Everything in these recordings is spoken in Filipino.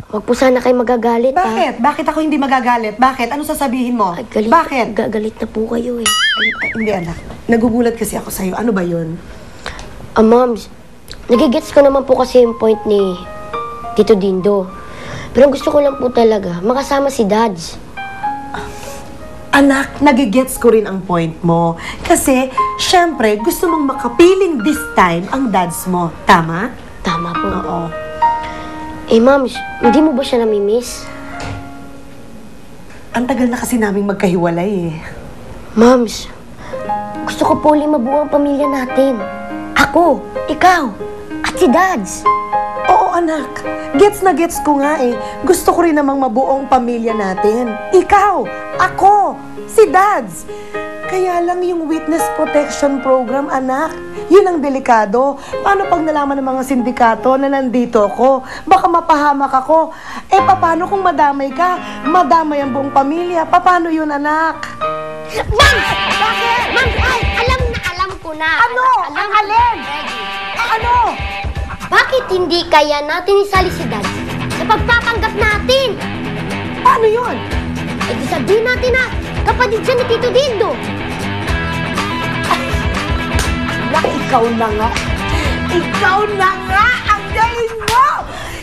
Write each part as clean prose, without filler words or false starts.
Huwag po sana kayo magagalit, Bakit? Bakit ako hindi magagalit? Bakit? Ano sasabihin mo? Ay, galit, Bakit? Galit na po kayo eh. Ay, hindi anak. Nagugulat kasi ako sa'yo. Ano ba yun? Moms, nagigets ko naman po kasi yung point ni Tito Dindo. Pero gusto ko lang po talaga makasama si Dads. Anak, nagigets ko rin ang point mo. Kasi, syempre, gusto mong makapiling this time ang dads mo. Tama? Tama po. Oo. Moms, hindi mo ba siya namimiss? Ang tagal na kasi naming magkahiwalay eh. Moms, gusto ko po ulit mabuo ang pamilya natin. Ako, ikaw, at si Dads. Oo, anak. Gets na gets ko nga eh. Gusto ko rin namang mabuong pamilya natin. Ikaw, ako, si Dads. Kaya lang yung witness protection program, anak. Yun ang delikado. Paano pag nalaman ng mga sindikato na nandito ako? Baka mapahamak ako. Paano kung madamay ka? Madamay ang buong pamilya. Paano yun, anak? Ma'am! Bakit? Ma'am, ay, alam ko na. Ano? Ang alin? Ano? Bakit hindi kaya natin isali si Dads sa pagpapanggap natin? Paano yun? Di sabihin natin na kapatid siya ni Tito Dindo. Ikaw na nga. Ikaw na nga! Ang galing mo!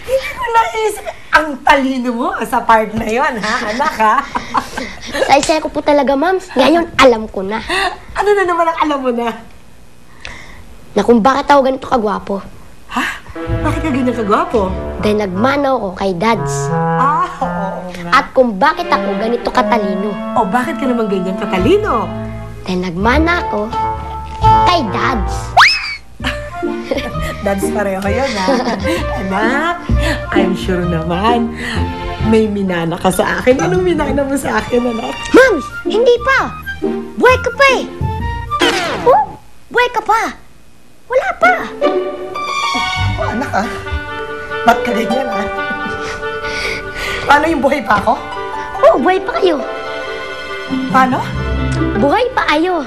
Hindi ko naisip. Ang talino mo sa part na yon, ha, anak, ha? Say ko po talaga, Mams. Ngayon, alam ko na. Ano na naman ang alam mo na? Na kung bakit ako ganito kagwapo. Ha? Bakit ka ganyan kagwapo? Dahil nagmanaw ko kay Dads. Oo nga. At kung bakit ako ganito katalino. O, bakit ka naman ganyan katalino? Dahil nagmana ako kay Dads. Dads pareho yun, ha? Anak, I'm sure naman may minana ka sa akin. Anong minana mo sa akin, anak? Mams, hindi pa. Buhay ka pa eh. Oh, buhay ka pa. Wala pa. Oh, anak, ah. Ba't ka ganyan, ah? Paano yung buhay pa ako? Oh, buhay pa kayo. Paano? Buhay pa kayo.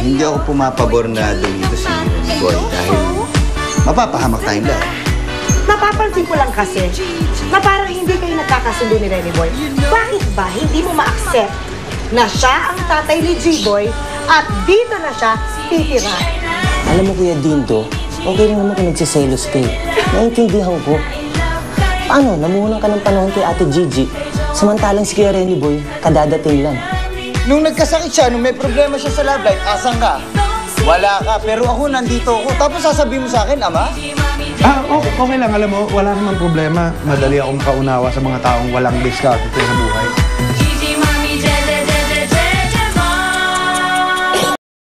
Hindi ako pumapabor na dumito si Boy dahil mapapahamak tayong lahat. Napapansin ko lang kasi na parang hindi kayo nagkakasundo ni Rene Boy. Bakit ba hindi mo ma-accept na siya ang tatay ni G-Boy at dito na siya titira? Alam mo, Kuya Dindo, okay lang naman kung nagsiselos ka eh. Naiintindihan ko. Paano? Namuhunan ka ng panahon kay Ate Gigi. Samantalang si Kuya Rene Boy, kadadating lang. Nung nagkasakit siya, nung may problema siya sa love life, asan ka? Wala ka, pero ako nandito ako. Tapos sasabihin mo sa akin, Ama? Okay lang. Alam mo, wala namang problema. Madali akong kaunawa sa mga taong walang diskarte sa